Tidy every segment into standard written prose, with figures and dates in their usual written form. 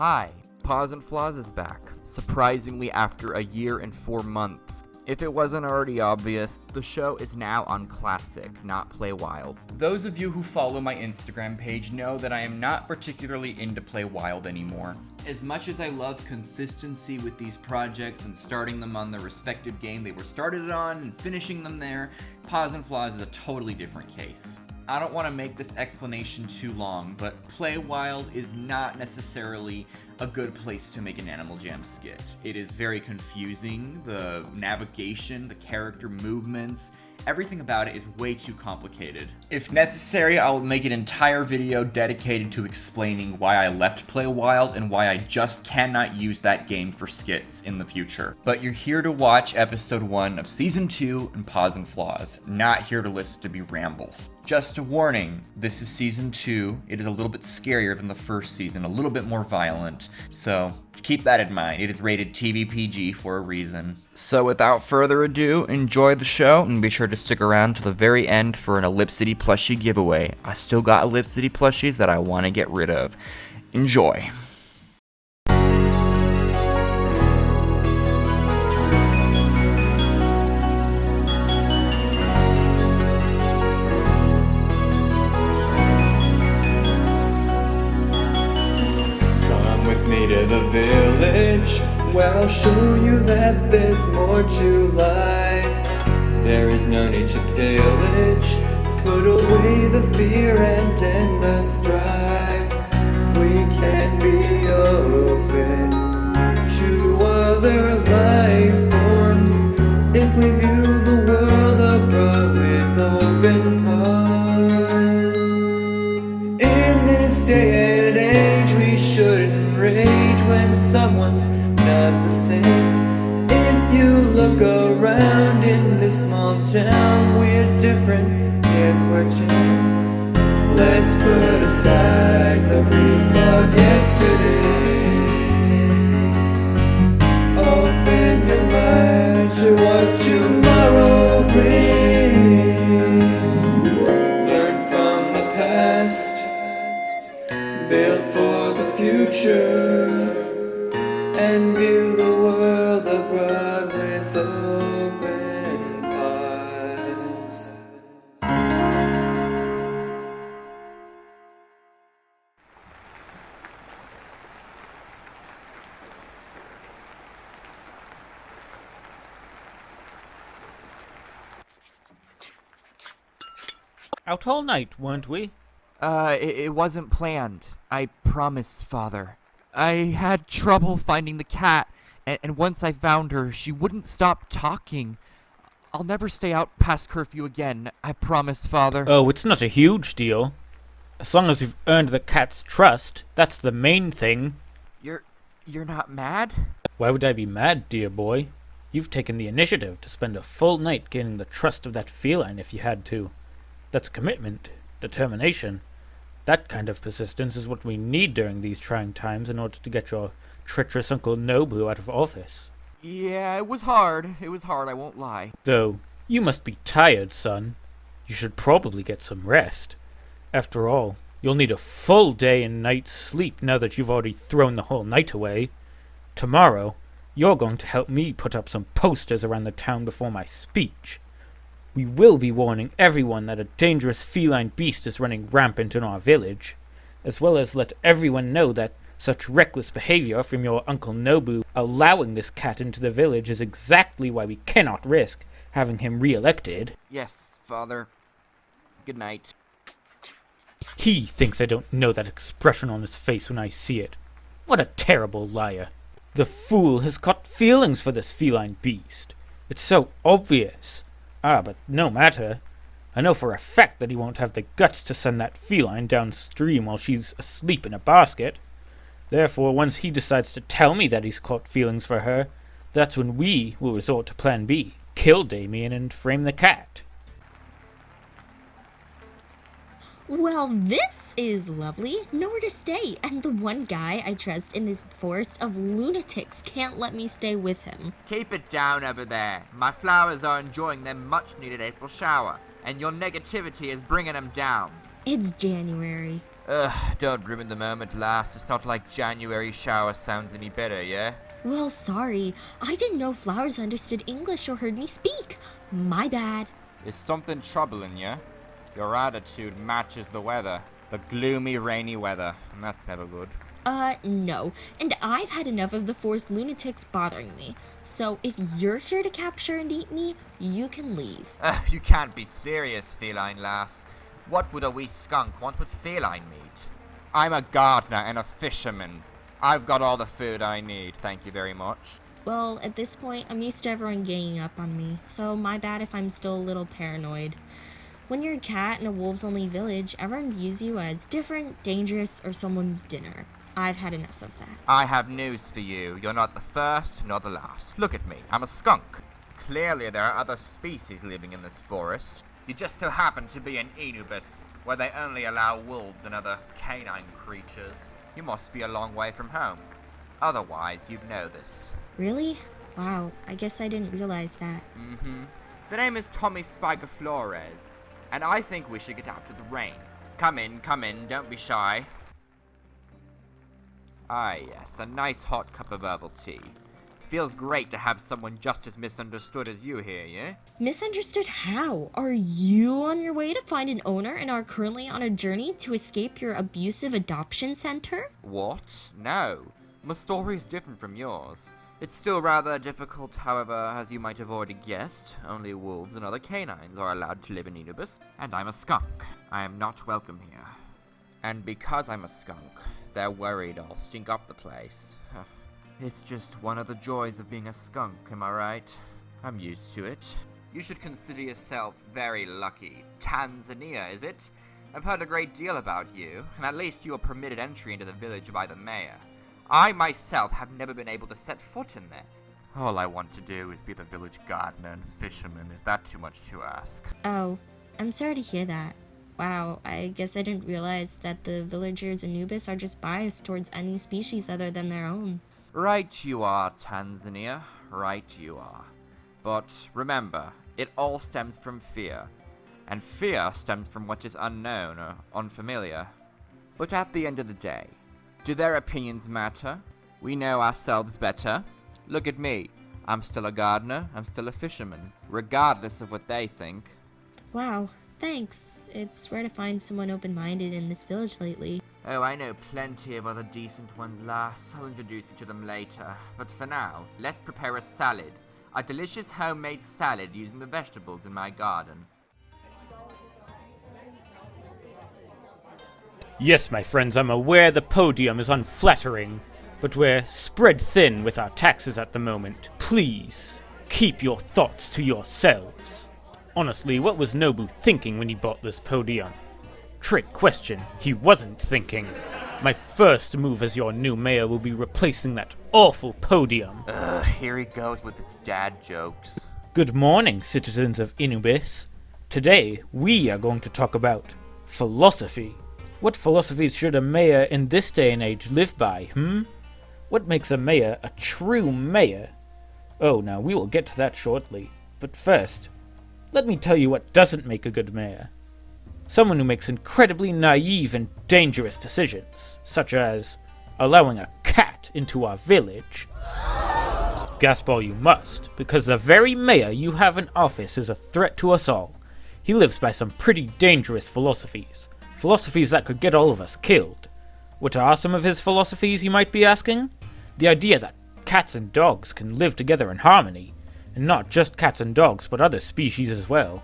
Hi, Paws and Flaws is back, surprisingly after a year and 4 months. If it wasn't already obvious, the show is now on Classic, not Play Wild. Those of you who follow my Instagram page know that I am not particularly into Play Wild anymore. As much as I love consistency with these projects and starting them on the respective game they were started on and finishing them there, Paws and Flaws is a totally different case. I don't want to make this explanation too long, but Play Wild is not necessarily a good place to make an Animal Jam skit. It is very confusing. The navigation, the character movements, everything about it is way too complicated. If necessary, I'll make an entire video dedicated to explaining why I left Play Wild and why I just cannot use that game for skits in the future. But you're here to watch episode 1 of season 2 in Paws and Flaws, not here to listen to me ramble. Just a warning, this is season 2. It is a little bit scarier than the first season, a little bit more violent. So keep that in mind. It is rated TV PG for a reason. So without further ado, enjoy the show and be sure to stick around to the very end for an Ellipsity plushie giveaway. I still got Ellipsity plushies that I want to get rid of. Enjoy. To the village, where I'll show you that there's more to life. There is no need to pillage, put away the fear and end the strife. We can be open to other life forms if we view the world abroad with open paws. In this day and age, we shouldn't rage when someone's not the same. If you look around in this small town, we're different, yet we're chained. Let's put aside the grief of yesterday. Open your mind to what tomorrow brings. Learn from the past, build for the future, and view the world abroad with open eyes. Out all night, weren't we? It wasn't planned. I promise, Father. I had trouble finding the cat, and once I found her, she wouldn't stop talking. I'll never stay out past curfew again. I promise, Father. Oh, it's not a huge deal. As long as you've earned the cat's trust, that's the main thing. You're not mad? Why would I be mad, dear boy? You've taken the initiative to spend a full night gaining the trust of that feline if you had to. That's commitment, determination. That kind of persistence is what we need during these trying times in order to get your treacherous Uncle Nobu out of office. Yeah, it was hard. I won't lie. Though, you must be tired, son. You should probably get some rest. After all, you'll need a full day and night's sleep now that you've already thrown the whole night away. Tomorrow, you're going to help me put up some posters around the town before my speech. We will be warning everyone that a dangerous feline beast is running rampant in our village, as well as let everyone know that such reckless behavior from your Uncle Nobu allowing this cat into the village is exactly why we cannot risk having him re-elected. Yes, Father. Good night. He thinks I don't know that expression on his face when I see it. What a terrible liar. The fool has caught feelings for this feline beast. It's so obvious. But no matter. I know for a fact that he won't have the guts to send that feline downstream while she's asleep in a basket. Therefore, once he decides to tell me that he's caught feelings for her, that's when we will resort to plan B. Kill Damien and frame the cat. Well, this is lovely. Nowhere to stay, and the one guy I trust in this forest of lunatics can't let me stay with him. Keep it down over there. My flowers are enjoying their much-needed April shower, and your negativity is bringing them down. It's January. Ugh, don't ruin the moment, lass. It's not like January shower sounds any better, yeah? Well, sorry. I didn't know flowers understood English or heard me speak. My bad. Is something troubling you? Your attitude matches the weather. The gloomy, rainy weather. And that's never good. No. And I've had enough of the forest lunatics bothering me. So if you're here to capture and eat me, you can leave. You can't be serious, feline lass. What would a wee skunk want with feline meat? I'm a gardener and a fisherman. I've got all the food I need, thank you very much. Well, at this point, I'm used to everyone ganging up on me, so my bad if I'm still a little paranoid. When you're a cat in a wolves-only village, everyone views you as different, dangerous, or someone's dinner. I've had enough of that. I have news for you. You're not the first, nor the last. Look at me. I'm a skunk. Clearly there are other species living in this forest. You just so happen to be an Inubis, where they only allow wolves and other canine creatures. You must be a long way from home. Otherwise, you'd know this. Really? Wow, I guess I didn't realize that. The name is Tommy Spiker Flores, and I think we should get out of the rain. Come in, don't be shy. Ah yes, a nice hot cup of herbal tea. Feels great to have someone just as misunderstood as you here, yeah? Misunderstood how? Are you on your way to find an owner and are currently on a journey to escape your abusive adoption center? What? No. My story is different from yours. It's still rather difficult, however, as you might have already guessed. Only wolves and other canines are allowed to live in Inubis, and I'm a skunk. I am not welcome here. And because I'm a skunk, they're worried I'll stink up the place. It's just one of the joys of being a skunk, am I right? I'm used to it. You should consider yourself very lucky. Tanzania, is it? I've heard a great deal about you, and at least you are permitted entry into the village by the mayor. I myself have never been able to set foot in there. All I want to do is be the village gardener and fisherman. Is that too much to ask? Oh, I'm sorry to hear that. Wow, I guess I didn't realize that the villagers in Inubis are just biased towards any species other than their own. Right you are, Tanzania. Right you are. But remember, it all stems from fear. And fear stems from what is unknown or unfamiliar. But at the end of the day, do their opinions matter? We know ourselves better. Look at me. I'm still a gardener. I'm still a fisherman. Regardless of what they think. Wow, thanks. It's rare to find someone open-minded in this village lately. Oh, I know plenty of other decent ones, lass. I'll introduce you to them later. But for now, let's prepare a salad. A delicious homemade salad using the vegetables in my garden. Yes, my friends, I'm aware the podium is unflattering, but we're spread thin with our taxes at the moment. Please, keep your thoughts to yourselves. Honestly, what was Nobu thinking when he bought this podium? Trick question, he wasn't thinking. My first move as your new mayor will be replacing that awful podium. Here he goes with his dad jokes. Good morning, citizens of Inubis. Today, we are going to talk about philosophy. What philosophies should a mayor in this day and age live by, What makes a mayor a true mayor? Oh, now we will get to that shortly. But first, let me tell you what doesn't make a good mayor. Someone who makes incredibly naive and dangerous decisions, such as allowing a cat into our village. Gasp all you must, because the very mayor you have in office is a threat to us all. He lives by some pretty dangerous philosophies. Philosophies that could get all of us killed. What are some of his philosophies, you might be asking? The idea that cats and dogs can live together in harmony, and not just cats and dogs, but other species as well.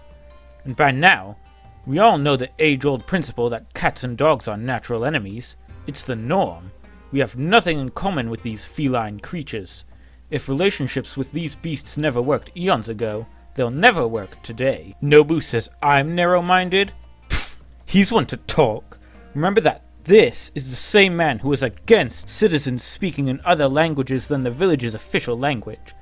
And by now, we all know the age-old principle that cats and dogs are natural enemies. It's the norm. We have nothing in common with these feline creatures. If relationships with these beasts never worked eons ago, they'll never work today. Nobu says I'm narrow-minded? He's one to talk. Remember that this is the same man who is against citizens speaking in other languages than the village's official language.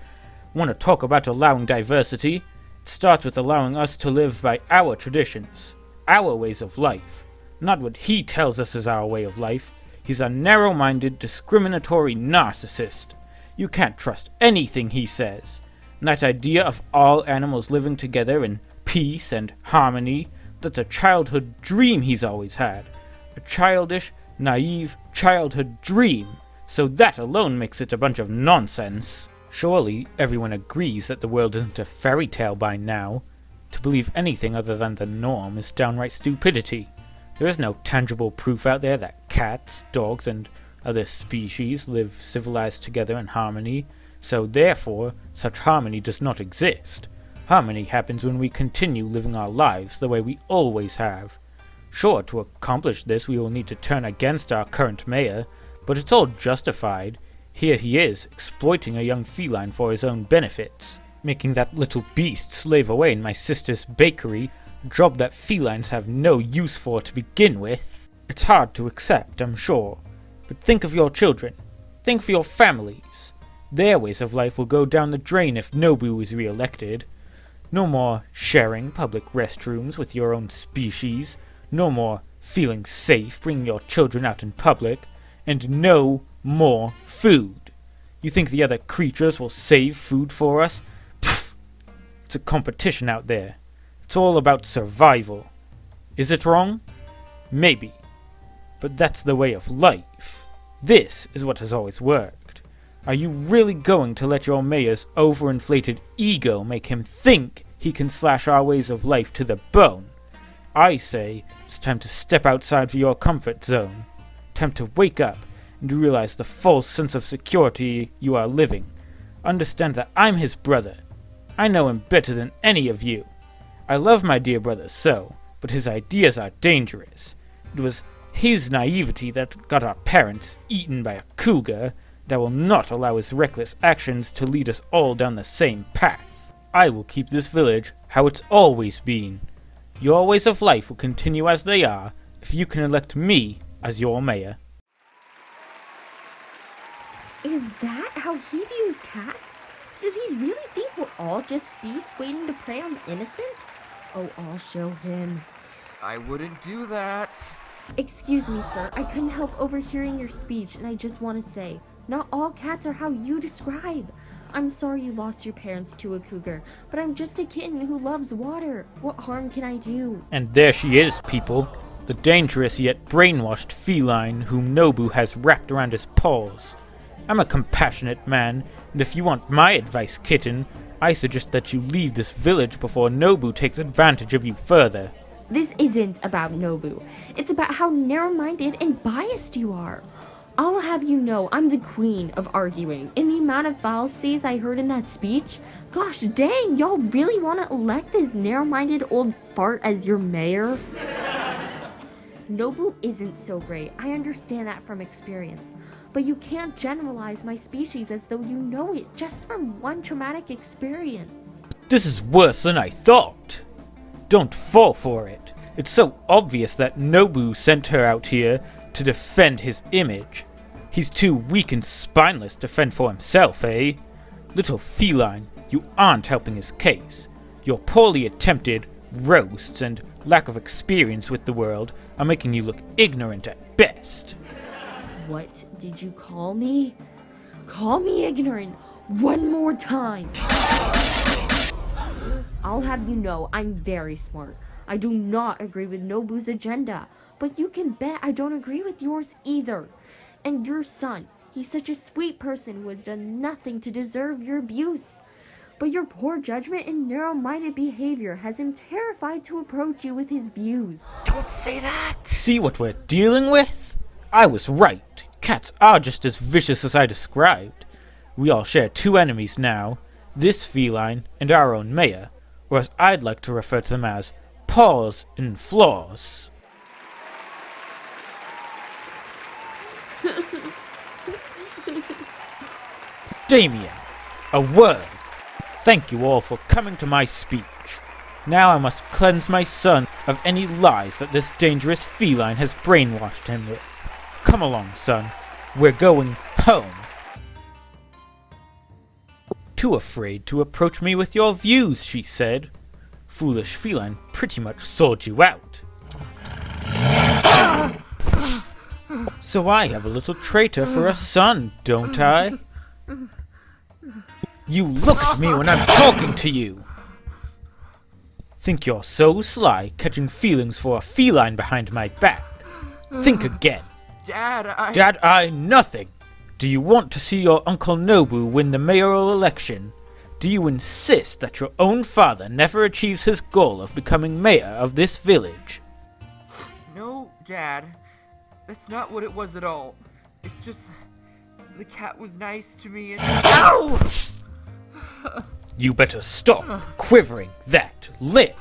Want to talk about allowing diversity? It starts with allowing us to live by our traditions, our ways of life, not what he tells us is our way of life. He's a narrow-minded, discriminatory narcissist. You can't trust anything he says. And that idea of all animals living together in peace and harmony, that's a childhood dream he's always had. a childish, naive childhood dream, so that alone makes it a bunch of nonsense. Surely everyone agrees that the world isn't a fairy tale by now. To believe anything other than the norm is downright stupidity. There is no tangible proof out there that cats, dogs, and other species live civilized together in harmony, so therefore such harmony does not exist. Harmony happens when we continue living our lives the way we always have. Sure, to accomplish this we will need to turn against our current mayor, but it's all justified. Here he is, exploiting a young feline for his own benefits, making that little beast slave away in my sister's bakery, a job that felines have no use for to begin with. It's hard to accept, I'm sure, but think of your children. Think of your families. Their ways of life will go down the drain if Nobu is re-elected. No more sharing public restrooms with your own species, no more feeling safe bringing your children out in public, and no more food. You think the other creatures will save food for us? Pfft! It's a competition out there. It's all about survival. Is it wrong? Maybe. But that's the way of life. This is what has always worked. Are you really going to let your mayor's overinflated ego make him think he can slash our ways of life to the bone? I say it's time to step outside of your comfort zone. Time to wake up and realize the false sense of security you are living. Understand that I'm his brother. I know him better than any of you. I love my dear brother so, but his ideas are dangerous. It was his naivety that got our parents eaten by a cougar, that will not allow his reckless actions to lead us all down the same path. I will keep this village how it's always been. Your ways of life will continue as they are if you can elect me as your mayor. Is that how he views cats? Does he really think we're all just beasts waiting to prey on the innocent? Oh, I'll show him. I wouldn't do that. Excuse me, sir. I couldn't help overhearing your speech, and I just want to say, not all cats are how you describe. I'm sorry you lost your parents to a cougar, but I'm just a kitten who loves water. What harm can I do? And there she is, people. The dangerous yet brainwashed feline whom Nobu has wrapped around his paws. I'm a compassionate man, and if you want my advice, kitten, I suggest that you leave this village before Nobu takes advantage of you further. This isn't about Nobu. It's about how narrow-minded and biased you are. I'll have you know I'm the queen of arguing. In the amount of fallacies I heard in that speech, gosh dang, y'all really want to elect this narrow-minded old fart as your mayor? Nobu isn't so great. I understand that from experience. But you can't generalize my species as though you know it just from one traumatic experience. This is worse than I thought. Don't fall for it. It's so obvious that Nobu sent her out here to defend his image. He's too weak and spineless to fend for himself, eh? Little feline, you aren't helping his case. Your poorly attempted roasts and lack of experience with the world are making you look ignorant at best. What did you call me? Call me ignorant one more time. I'll have you know I'm very smart. I do not agree with Nobu's agenda, but you can bet I don't agree with yours either. And your son, he's such a sweet person who has done nothing to deserve your abuse. But your poor judgment and narrow-minded behavior has him terrified to approach you with his views. Don't say that! See what we're dealing with? I was right. Cats are just as vicious as I described. We all share two enemies now, this feline and our own mayor, or as I'd like to refer to them as Paws and Flaws. Damien, a word. Thank you all for coming to my speech. Now I must cleanse my son of any lies that this dangerous feline has brainwashed him with. Come along, son. We're going home. Too afraid to approach me with your views, she said. Foolish feline pretty much sold you out. So I have a little traitor for a son, don't I? You look at me when I'm talking to you! Think you're so sly, catching feelings for a feline behind my back. Think again. Dad, Nothing. Do you want to see your Uncle Nobu win the mayoral election? Do you insist that your own father never achieves his goal of becoming mayor of this village? No, Dad. That's not what it was at all. It's just... the cat was nice to me and... Ow! You better stop quivering that lip.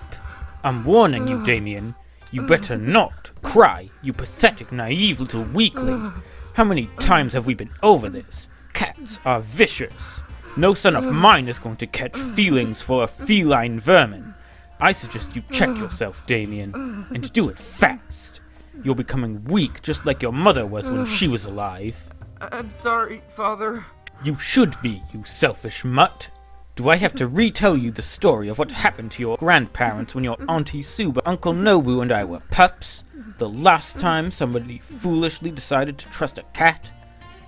I'm warning you, Damien. You better not cry, you pathetic, naive little weakling. How many times have we been over this? Cats are vicious. No son of mine is going to catch feelings for a feline vermin. I suggest you check yourself, Damien, and do it fast. You're becoming weak just like your mother was when she was alive. I'm sorry, Father. You should be, you selfish mutt. Do I have to retell you the story of what happened to your grandparents when your Auntie Suba, Uncle Nobu, and I were pups? The last time somebody foolishly decided to trust a cat?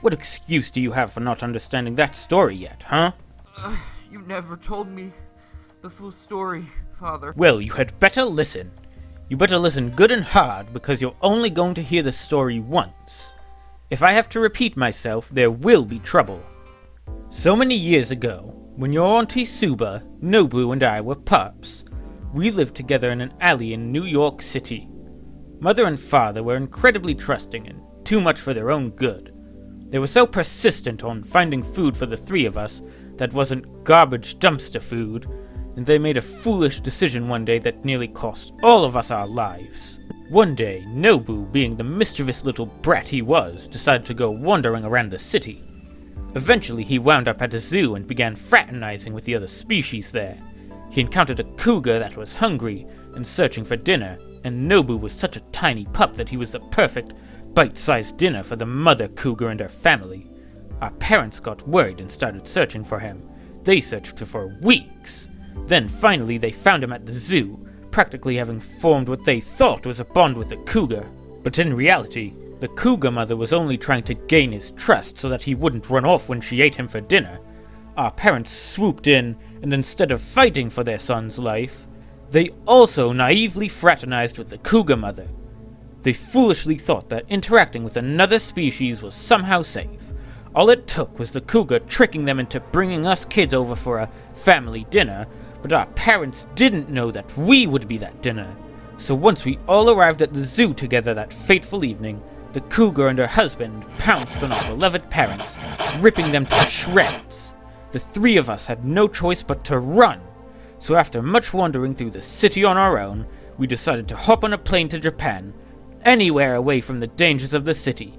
What excuse do you have for not understanding that story yet, huh? You never told me the full story, Father. Well, you had better listen. You better listen good and hard, because you're only going to hear the story once. If I have to repeat myself, there will be trouble. So many years ago, when your Auntie Suba, Nobu, and I were pups, we lived together in an alley in New York City. Mother and father were incredibly trusting and too much for their own good. They were so persistent on finding food for the three of us that wasn't garbage dumpster food, and they made a foolish decision one day that nearly cost all of us our lives. One day, Nobu, being the mischievous little brat he was, decided to go wandering around the city. Eventually, he wound up at a zoo and began fraternizing with the other species there. He encountered a cougar that was hungry and searching for dinner, and Nobu was such a tiny pup that he was the perfect bite-sized dinner for the mother cougar and her family. Our parents got worried and started searching for him. They searched for weeks. Then finally they found him at the zoo, practically having formed what they thought was a bond with the cougar. But in reality, the cougar mother was only trying to gain his trust so that he wouldn't run off when she ate him for dinner. Our parents swooped in, and instead of fighting for their son's life, they also naively fraternized with the cougar mother. They foolishly thought that interacting with another species was somehow safe. All it took was the cougar tricking them into bringing us kids over for a family dinner, but our parents didn't know that we would be that dinner. So once we all arrived at the zoo together that fateful evening, the cougar and her husband pounced on our beloved parents, ripping them to shreds. The three of us had no choice but to run. So after much wandering through the city on our own, we decided to hop on a plane to Japan, anywhere away from the dangers of the city.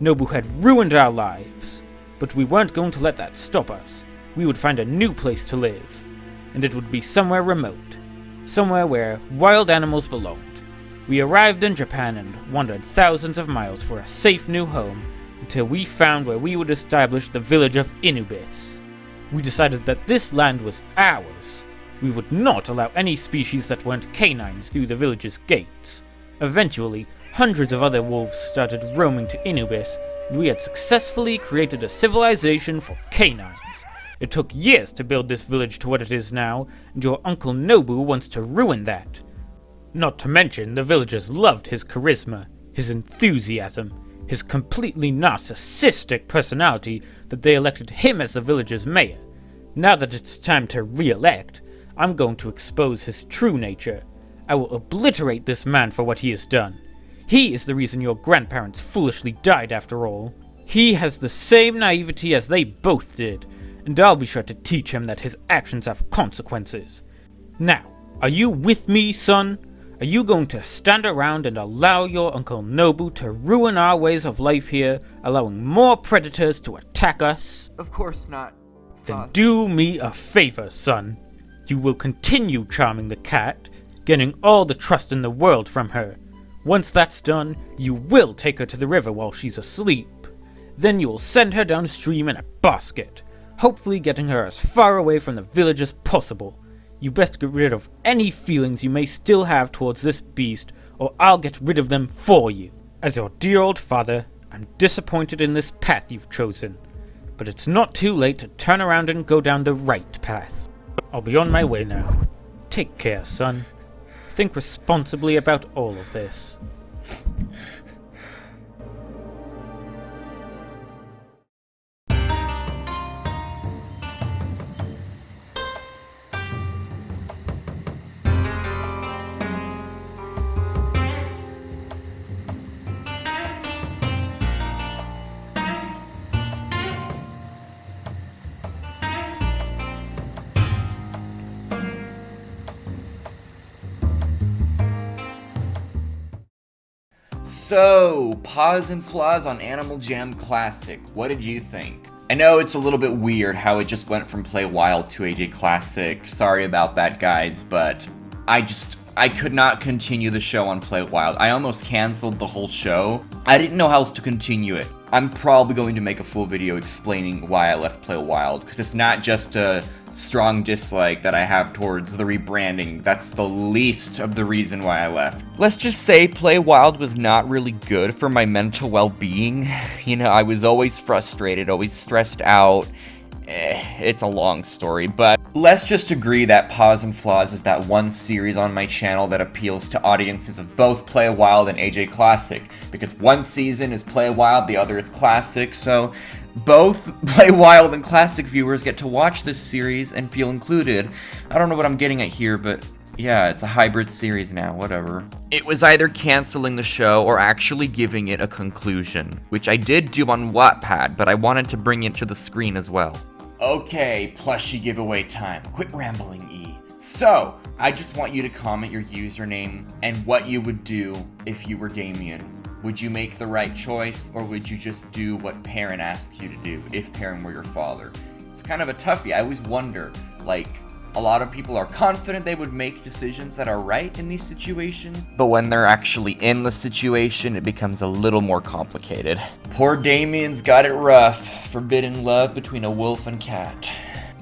Nobu had ruined our lives, but we weren't going to let that stop us. We would find a new place to live, and it would be somewhere remote, somewhere where wild animals belonged. We arrived in Japan and wandered thousands of miles for a safe new home until we found where we would establish the village of Inubis. We decided that this land was ours. We would not allow any species that weren't canines through the village's gates. Eventually, hundreds of other wolves started roaming to Inubis, and we had successfully created a civilization for canines. It took years to build this village to what it is now, and your Uncle Nobu wants to ruin that. Not to mention, the villagers loved his charisma, his enthusiasm, his completely narcissistic personality that they elected him as the village's mayor. Now that it's time to re-elect, I'm going to expose his true nature. I will obliterate this man for what he has done. He is the reason your grandparents foolishly died after all. He has the same naivety as they both did, and I'll be sure to teach him that his actions have consequences. Now, are you with me, son? Are you going to stand around and allow your Uncle Nobu to ruin our ways of life here, allowing more predators to attack us? Of course not, Then Father. do me a favor, son. You will continue charming the cat, getting all the trust in the world from her. Once that's done, you will take her to the river while she's asleep. Then you will send her downstream in a basket, hopefully getting her as far away from the village as possible. You best get rid of any feelings you may still have towards this beast, or I'll get rid of them for you. As your dear old father, I'm disappointed in this path you've chosen, but it's not too late to turn around and go down the right path. I'll be on my way now. Take care, son. Think responsibly about all of this. So, Paws and Flaws on Animal Jam Classic. What did you think? I know it's a little bit weird how it just went from Play Wild to AJ Classic. Sorry about that, guys, but I could not continue the show on Play Wild. I almost canceled the whole show. I didn't know how else to continue it. I'm probably going to make a full video explaining why I left Play Wild, because it's not just a strong dislike that I have towards the rebranding. That's the least of the reason why I left. Let's just say Play Wild was not really good for my mental well-being. You know, I was always frustrated, always stressed out. It's a long story, but let's just agree that Paws and Flaws is that one series on my channel that appeals to audiences of both Play Wild and AJ Classic, because one season is Play Wild, the other is Classic, so both Play Wild and Classic viewers get to watch this series and feel included. I don't know what I'm getting at here, but yeah, it's a hybrid series now, whatever. It was either canceling the show or actually giving it a conclusion, which I did do on Wattpad, but I wanted to bring it to the screen as well. Okay, plushie giveaway time. Quit rambling, E. So, I just want you to comment your username and what you would do if you were Damien. Would you make the right choice, or would you just do what Perrin asks you to do if Perrin were your father? It's kind of a toughie. I always wonder, like, a lot of people are confident they would make decisions that are right in these situations, but when they're actually in the situation, it becomes a little more complicated. Poor Damien's got it rough. Forbidden love between a wolf and cat.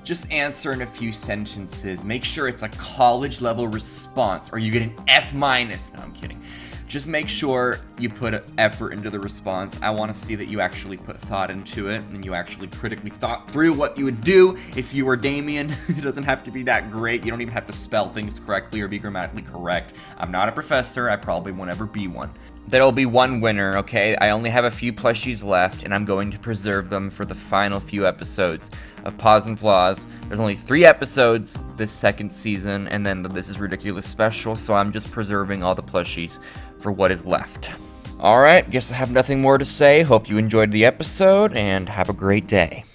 Just answer in a few sentences. Make sure it's a college-level response, or you get an F-. No, I'm kidding. Just make sure you put effort into the response. I want to see that you actually put thought into it and you actually critically thought through what you would do if you were Damien. It doesn't have to be that great. You don't even have to spell things correctly or be grammatically correct. I'm not a professor. I probably won't ever be one. There'll be one winner, okay? I only have a few plushies left, and I'm going to preserve them for the final few episodes of Paws and Flaws. There's only 3 episodes this second season, and then the This Is Ridiculous special, so I'm just preserving all the plushies for what is left. Alright, guess I have nothing more to say. Hope you enjoyed the episode, and have a great day.